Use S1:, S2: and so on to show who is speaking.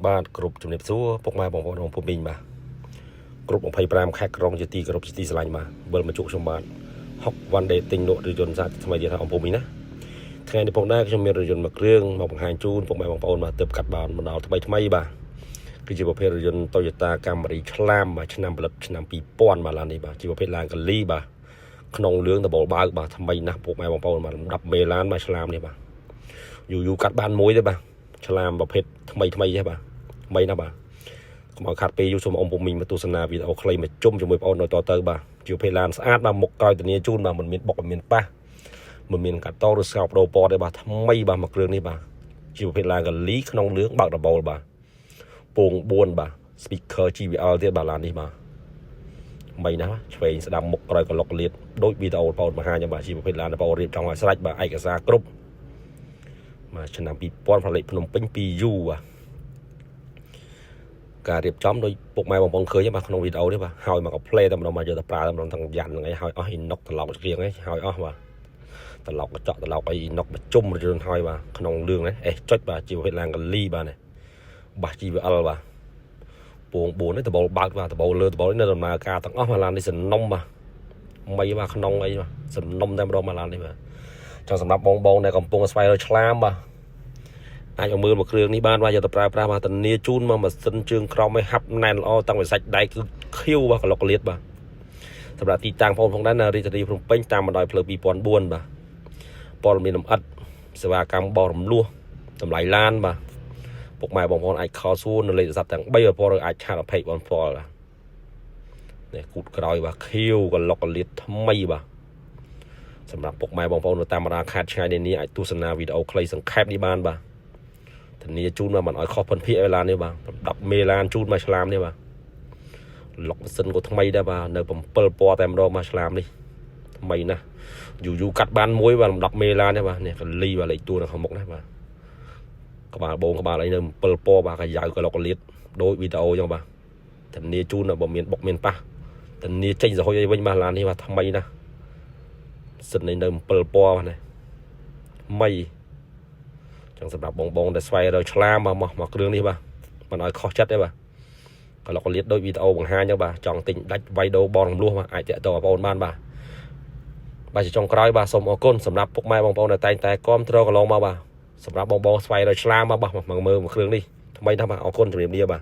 S1: បាទគ្រប់ជំរាបសួរពុកម៉ែបងប្អូនក្នុងភូមិមីងបាទគ្រប់25ខែក្រុងជាទីគោរពជាទីស្រឡាញ់បាទវិលមកជួបខ្ញុំបាទ6 one day ទិញលក់រថយន្តសាថ្មីទៀតថាអង្គភូមិមីងណាថ្ងៃនេះផងដែរខ្ញុំមានរថយន្តមួយគ្រឿងមកបង្ហាញជូនពុកម៉ែបងប្អូនបាទទើបកាត់បានបណ្ដាលថ្មីបាទគឺជាប្រភេទរថយន្ត Toyota Camry ឆ្លាមបាទឆ្នាំផលិតឆ្នាំ2000បាទឡាននេះបាទជាប្រភេទឡានកលីបាទក្នុងលឿងដបលបើកបាទថ្មីណាស់ពុកម៉ែបងប្អូនបាទលំដាប់មេឡានបាទឆ្លាមនេះបាទយូកាត់បានមួយទេបាទឆ្លាមប្រភេទថ្មីទេបាទថ្មីណាស់បាទកុំឲ្យខាត់ពេលយូរសូមអ៊ំពុំមីងមកទស្សនាវីដេអូខ្លីមកជុំជាមួយបងប្អូននៅតទៅបាទជាប្រភេទឡានស្អាតបាទមុខក្រោយធានាជូនបាទមិនមានបុកមិនមានប៉ះមិនមានកាត់តឬស្កោបដូរពណ៌ទេបាទថ្មីបាទមួយគ្រឿងនេះបាទជាប្រភេទឡានកលីក្នុងលឿងបើកដបលបាទពង4បាទ speaker GVL ទៀតបាទឡាននេះបាទថ្មីណាស់ឆ្វេងស្ដាំមុខក្រោយកន្លុកលៀតដូចវីដេអូបងប្អូនបង្ហាញបាទជាប្រភេទឡានបងប្អូនរៀបចំឲ្យស្រេចបាទឯកសារគ្រប់បាទឆ្នាំ2000ផលិតភ្នំពេញ 2U បាទការរៀបចំដោយពុកម៉ែបងប្អូនឃើញបាទក្នុងវីដេអូនេះបាទហើយមកកផ្លេតែម្ដងមកយកទៅប្រើតែម្ដងទាំងយ៉ាងហ្នឹងឯងហើយអស់អ៊ីណុកត្រឡប់គ្រឿងឯងហើយអស់បាទត្រឡប់កញ្ចក់ត្រឡប់អីណុកមកជុំរយន្តហើយបាទក្នុងលឿងនេះអេចុចបាទជាប្រភេទឡានកលីបាទនេះបាស GVL បាទពង4នេះដបលបើកបាទដបលលើដបលនេះដំណើរការទាំងអស់មកឡាននេះសំណុំបាទមីបាទក្នុងអីបាទសំណុំតែម្ដងមកឡាននេះបាទចង់សម្រាប់បងដែលកំពុងស្វែងរកឆ្លាមបាទអាចឲ្យមើលមួយគ្រឿងនេះបានបាទយកទៅប្រើប្រាស់បាទធានាជូនមកម៉ាស៊ីនជើងក្រោមឲ្យហាប់ណែនល្អតាំងពីសាច់ដៃគឺខៀវបាទកន្លុកលៀតបាទសម្រាប់ទីតាំងបងប្អូនផងដែរនៅរាជធានីភ្នំពេញតាមបណ្ដោយផ្លូវ2004បាទព័ត៌មានលម្អិតសេវាកម្មបោះរំលោះតម្លៃឡានបាទពុកម៉ែបងប្អូនអាចខលសួរនៅលេខទូរស័ព្ទទាំង3ប្រព័ន្ធឬអាចឆាតអភ័យបងប្អូនបាទនេះគូតក្រោយបាទខៀវកន្លុកលៀតថ្មីបាទសម្រាប់ពុកម៉ែបងប្អូននៅតាមបណ្ដាខេត្តឆ្ងាយនេះអាចទស្សនាវីដេអូខ្លីសង្ខេបនេះបានបាទធានាជូនមកមិនឲ្យខុសភិនភាគឲ្យឡាននេះបាទ10មេឡានជូនមកឆ្លាមនេះបាទលុកម៉ាស៊ីនក៏ថ្មីដែរបាទនៅ7ពណ៌តែម្ដងមកឆ្លាមនេះថ្មីណាស់យូកាត់បានមួយបាទ10មេឡាននេះបាទនេះកលីបាទលេខតួនៅខាងមុខនេះបាទក្បាលបងក្បាលអីនៅ7ពណ៌បាទកាយកន្លុកលៀតដូចវីដេអូអញ្ចឹងបាទធានាជូនបើមានបុកមានប៉ះធានាចេញសហុយអីវិញបាទឡាននេះបាទថ្មីណាស់សិននៅ7ពណ៌បាទនេះថ្មីចឹងសម្រាប់បងដែលស្វែងរកឆ្លាមមកគ្រឿងនេះបាទមិនឲ្យខុសចិត្តទេបាទកន្លុកលៀតដូចវីដេអូបង្ហាញចឹងបាទចង់ទិញដាច់វាយដូរបនរំលោះបាទអាចតាក់ទងបងប្អូនបានបាទជាចុងក្រោយបាទសូមអរគុណសម្រាប់ពុកម៉ែបងប្អូនដែលតែងតែគាំទ្រកន្លងមកបាទសម្រាប់បងស្វែងរកឆ្លាមមកមើលមួយគ្រឿងនេះថ្មីណាស់បាទអរគុណជំរាបលាបាទ